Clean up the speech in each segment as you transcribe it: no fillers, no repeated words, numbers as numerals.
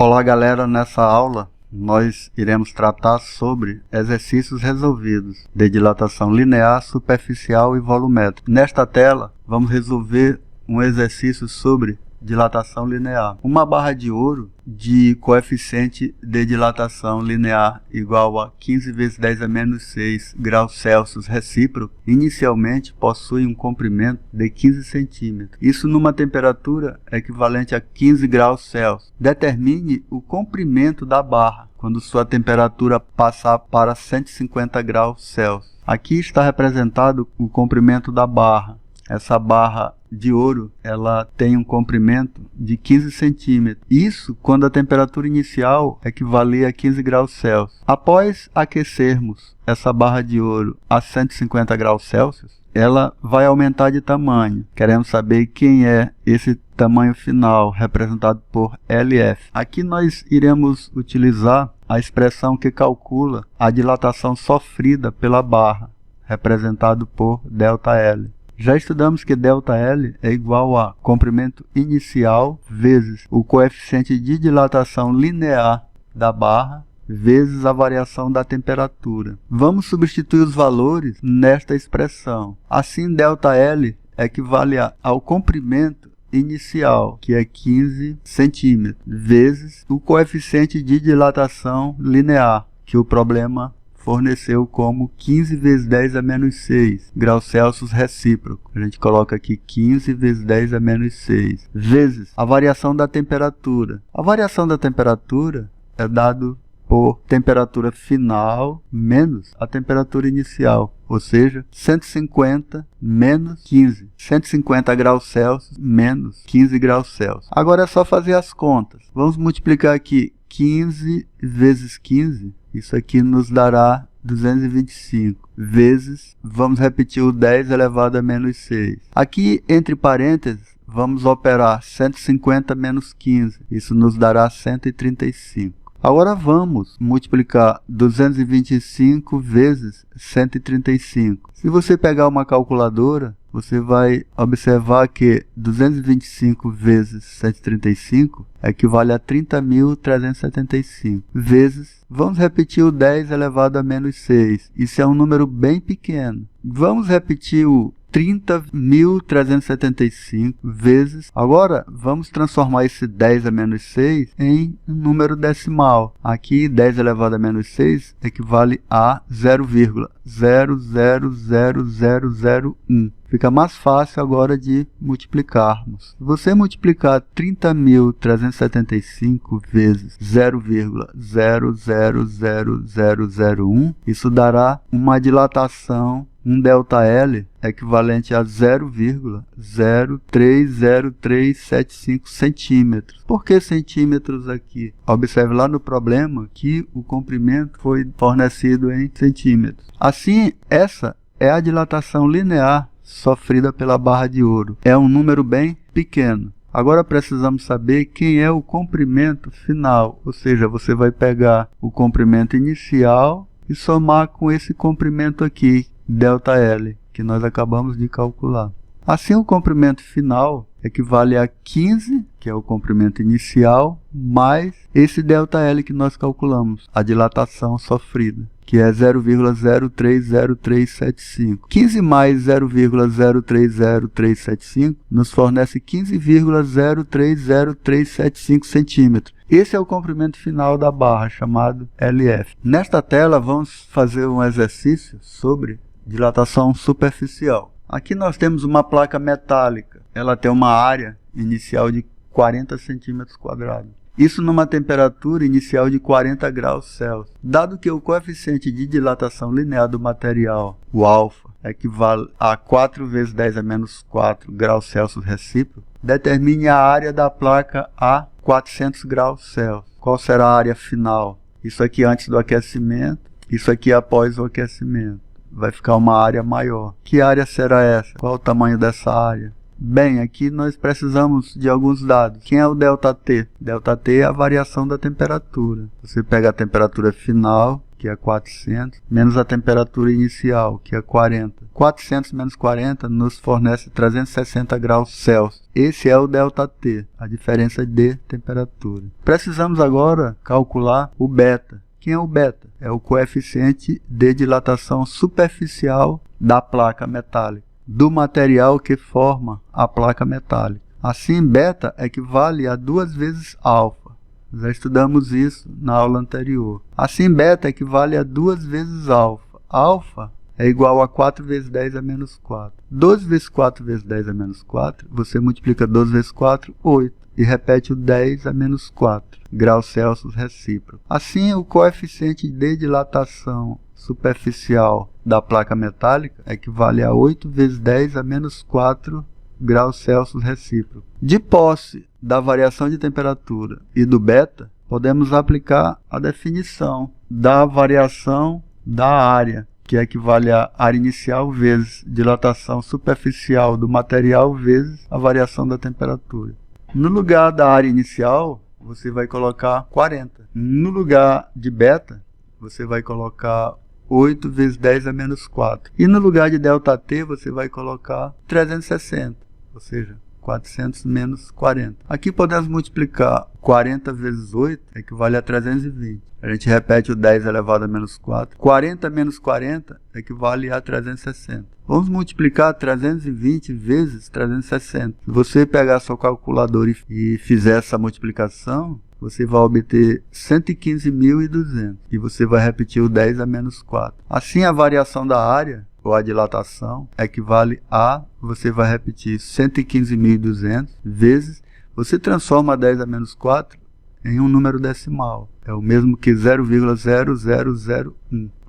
Olá galera, nessa aula nós iremos tratar sobre exercícios resolvidos de dilatação linear, superficial e volumétrica. Nesta tela vamos resolver um exercício sobre dilatação linear. Uma barra de ouro de coeficiente de dilatação linear igual a 15 vezes 10 a menos 6 graus Celsius recíproco, inicialmente possui um comprimento de 15 centímetros. Isso numa temperatura equivalente a 15 graus Celsius. Determine o comprimento da barra quando sua temperatura passar para 150 graus Celsius. Aqui está representado o comprimento da barra. Essa barra de ouro, ela tem um comprimento de 15 centímetros. Isso quando a temperatura inicial equivalia a 15 graus Celsius. Após aquecermos essa barra de ouro a 150 graus Celsius, ela vai aumentar de tamanho. Queremos saber quem é esse tamanho final, representado por LF. Aqui nós iremos utilizar a expressão que calcula a dilatação sofrida pela barra, representado por ΔL. Já estudamos que ΔL é igual a comprimento inicial vezes o coeficiente de dilatação linear da barra vezes a variação da temperatura. Vamos substituir os valores nesta expressão. Assim, ΔL equivale ao comprimento inicial, que é 15 centímetros, vezes o coeficiente de dilatação linear, que o problema forneceu como 15 vezes 10 a menos 6 graus Celsius recíproco. A gente coloca aqui 15 vezes 10 a menos 6, vezes a variação da temperatura. A variação da temperatura é dado por temperatura final menos a temperatura inicial, ou seja, 150 menos 15. 150 graus Celsius menos 15 graus Celsius. Agora é só fazer as contas. Vamos multiplicar aqui 15 vezes 15. Isso aqui nos dará 225, vezes, vamos repetir o 10 elevado a menos 6. Aqui, entre parênteses, vamos operar 150 menos 15. Isso nos dará 135. Agora vamos multiplicar 225 vezes 135. Se você pegar uma calculadora, você vai observar que 225 vezes 135 equivale a 30.375. Vezes, vamos repetir o 10 elevado a menos 6. Isso é um número bem pequeno. Vamos repetir o 30.375 vezes. Agora, vamos transformar esse 10 a menos 6 em um número decimal. Aqui, 10 elevado a menos 6 equivale a 0,000001. Fica mais fácil agora de multiplicarmos. Se você multiplicar 30.375 vezes 0,000001, isso dará uma dilatação, um ΔL equivalente a 0,0300375 centímetros. Por que centímetros aqui? Observe lá no problema que o comprimento foi fornecido em centímetros. Assim, essa é a dilatação linear sofrida pela barra de ouro. É um número bem pequeno. Agora precisamos saber quem é o comprimento final, ou seja, você vai pegar o comprimento inicial e somar com esse comprimento aqui, ΔL, que nós acabamos de calcular. Assim, o comprimento final equivale a 15, que é o comprimento inicial, mais esse ΔL que nós calculamos, a dilatação sofrida, que é 0,030375. 15 mais 0,030375 nos fornece 15,030375 centímetros. Esse é o comprimento final da barra, chamado LF. Nesta tela, vamos fazer um exercício sobre dilatação superficial. Aqui nós temos uma placa metálica. Ela tem uma área inicial de 40 centímetros quadrados. Isso numa temperatura inicial de 40 graus Celsius. Dado que o coeficiente de dilatação linear do material, o alfa, equivale a 4 vezes 10 a menos 4 graus Celsius recíproco, determine a área da placa a 400 graus Celsius. Qual será a área final? Isso aqui antes do aquecimento, isso aqui após o aquecimento. Vai ficar uma área maior. Que área será essa? Qual o tamanho dessa área? Bem, aqui nós precisamos de alguns dados. Quem é o ΔT? ΔT é a variação da temperatura. Você pega a temperatura final que é 400, menos a temperatura inicial, que é 40. 400 menos 40 nos fornece 360 graus Celsius. Esse é o ΔT, a diferença de temperatura. Precisamos agora calcular o beta. Quem é o beta? É o coeficiente de dilatação superficial da placa metálica, do material que forma a placa metálica. Assim, beta equivale a 2 vezes alfa. Já estudamos isso na aula anterior. Assim, beta equivale a 2 vezes alfa. Alfa é igual a 4 vezes 10 a menos 4. 12 vezes 4 vezes 10 a menos 4, você multiplica 12 vezes 4, 8. E repete o 10 a menos 4 graus Celsius recíproco. Assim, o coeficiente de dilatação superficial da placa metálica equivale a 8 vezes 10 a menos 4 graus Celsius recíproco. De posse da variação de temperatura e do beta, podemos aplicar a definição da variação da área, que equivale a área inicial vezes dilatação superficial do material vezes a variação da temperatura. No lugar da área inicial, você vai colocar 40. No lugar de beta, você vai colocar 8 vezes 10 a menos 4. E no lugar de ΔT, você vai colocar 360, ou seja, 400 menos 40. Aqui podemos multiplicar 40 vezes 8, equivale a 320. A gente repete o 10 elevado a menos 4. 40 menos 40 equivale a 360. Vamos multiplicar 320 vezes 360. Se você pegar seu calculador e fizer essa multiplicação, você vai obter 115.200. E você vai repetir o 10 a menos 4. Assim, a variação da área, ou a dilatação, equivale a, você vai repetir 115.200 vezes, você transforma 10 a menos 4 em um número decimal. É o mesmo que 0,0001.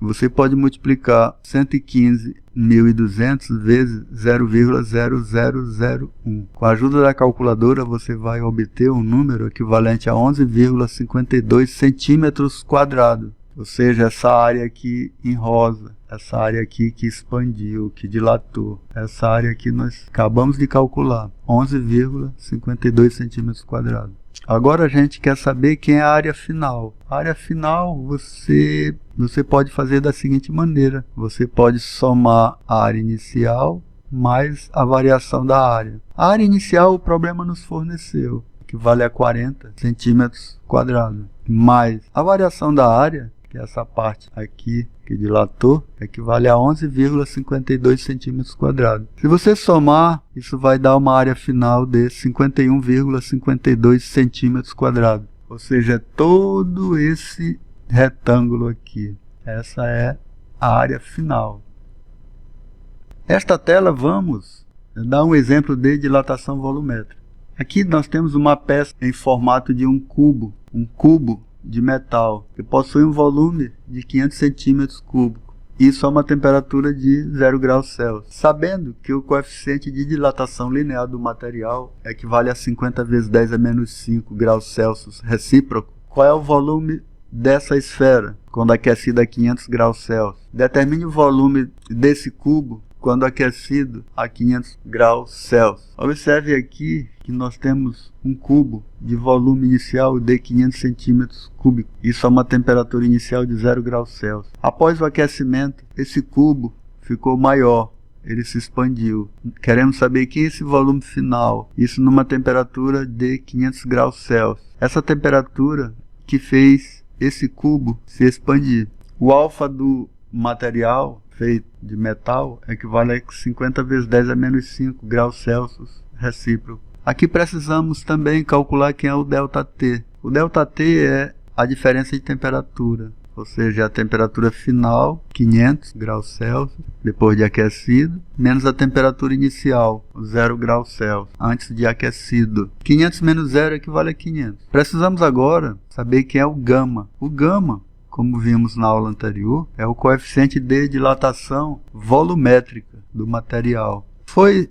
Você pode multiplicar 115.200 vezes 0,0001. Com a ajuda da calculadora, você vai obter um número equivalente a 11,52 centímetros quadrados. Ou seja, essa área aqui em rosa, essa área aqui que expandiu, que dilatou, essa área aqui nós acabamos de calcular, 11,52 centímetros quadrados. Agora a gente quer saber quem é a área final. A área final você pode fazer da seguinte maneira. Você pode somar a área inicial mais a variação da área. A área inicial o problema nos forneceu, que vale a 40 centímetros quadrados. Mais a variação da área, que é essa parte aqui que dilatou, equivale a 11,52 centímetros quadrados. Se você somar, isso vai dar uma área final de 51,52 centímetros quadrados. Ou seja, todo esse retângulo aqui. Essa é a área final. Esta tela vamos dar um exemplo de dilatação volumétrica. Aqui nós temos uma peça em formato de um cubo de metal, que possui um volume de 500 centímetros cúbicos. Isso a uma temperatura de 0 graus Celsius. Sabendo que o coeficiente de dilatação linear do material equivale a 50 vezes 10 a menos 5 graus Celsius recíproco, qual é o volume dessa esfera quando aquecida a 500 graus Celsius? Determine o volume desse cubo quando aquecido a 500 graus Celsius. Observe aqui que nós temos um cubo de volume inicial de 500 centímetros cúbicos. Isso a uma temperatura inicial de 0 graus Celsius. Após o aquecimento, esse cubo ficou maior, ele se expandiu. Queremos saber que esse volume final, isso numa temperatura de 500 graus Celsius. Essa temperatura que fez esse cubo se expandir. O alfa do material feito de metal equivale a 50 vezes 10 a menos 5 graus Celsius recíproco. Aqui precisamos também calcular quem é o ΔT. O ΔT é a diferença de temperatura, ou seja, a temperatura final, 500 graus Celsius, depois de aquecido, menos a temperatura inicial, 0 graus Celsius, antes de aquecido. 500 menos 0 equivale a 500. Precisamos agora saber quem é o gama. O gama, como vimos na aula anterior, é o coeficiente de dilatação volumétrica do material. Foi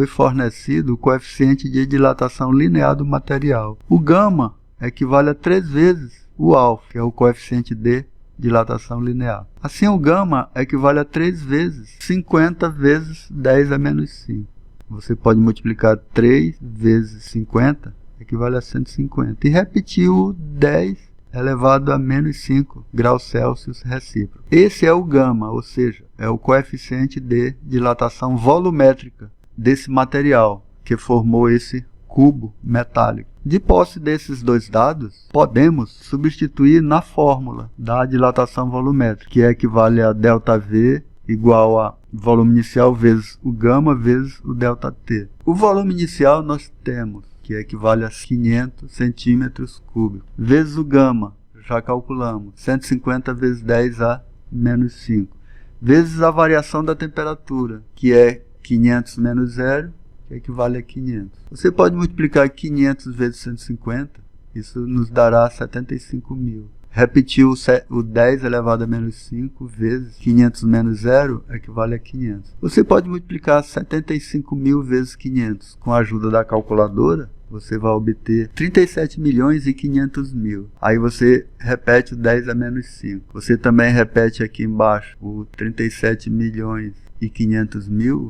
fornecido o coeficiente de dilatação linear do material. O gama equivale a 3 vezes o alfa, que é o coeficiente de dilatação linear. Assim, o gama equivale a 3 vezes 50 vezes 10 a menos 5. Você pode multiplicar 3 vezes 50, equivale a 150. E repetir o 10 elevado a menos 5 graus Celsius recíproco. Esse é o gama, ou seja, é o coeficiente de dilatação volumétrica desse material que formou esse cubo metálico. De posse desses dois dados, podemos substituir na fórmula da dilatação volumétrica, que equivale a ΔV igual a volume inicial vezes o gama vezes o ΔT. O volume inicial nós temos, que equivale a 500 centímetros cúbicos, vezes o gama, já calculamos, 150 vezes 10 a menos 5, vezes a variação da temperatura, que é 500 menos 0, que equivale a 500. Você pode multiplicar 500 vezes 150, isso nos dará 75.000. Repetir o 10 elevado a menos 5 vezes 500 menos 0 equivale a 500. Você pode multiplicar 75.000 vezes 500. Com a ajuda da calculadora, você vai obter 37.500.000. Aí você repete o 10 a menos 5. Você também repete aqui embaixo o 37.500.000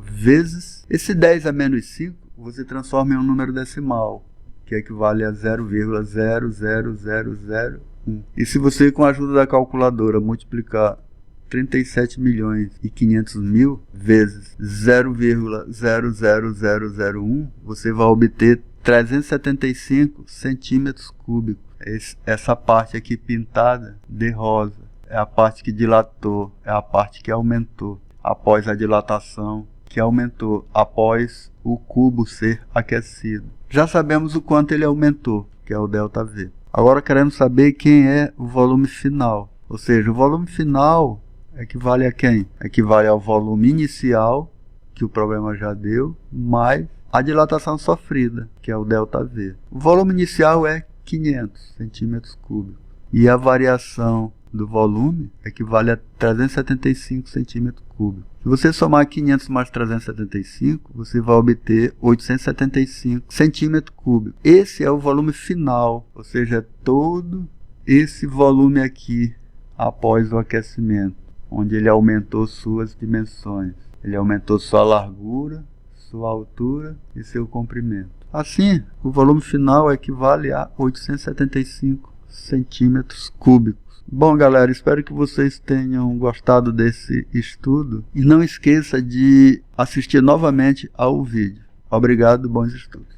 vezes esse 10 a menos 5, você transforma em um número decimal, que equivale a 0,00001. E se você, com a ajuda da calculadora, multiplicar 37.500.000 vezes 0,00001, você vai obter 375 centímetros cúbicos. Essa parte aqui pintada de rosa é a parte que dilatou, é a parte que aumentou após a dilatação, que aumentou após o cubo ser aquecido. Já sabemos o quanto ele aumentou, que é o ΔV. Agora queremos saber quem é o volume final. Ou seja, o volume final equivale a quem? Equivale ao volume inicial, que o problema já deu, mais a dilatação sofrida, que é o ΔV. O volume inicial é 500 centímetros cúbicos. E a variação do volume equivale a 375 centímetros cúbicos. Se você somar 500 mais 375, você vai obter 875 centímetros cúbicos. Esse é o volume final, ou seja, todo esse volume aqui após o aquecimento, onde ele aumentou suas dimensões. Ele aumentou sua largura, sua altura e seu comprimento. Assim, o volume final equivale a 875 centímetros cúbicos. Bom, galera, espero que vocês tenham gostado desse estudo e não esqueça de assistir novamente ao vídeo. Obrigado, bons estudos.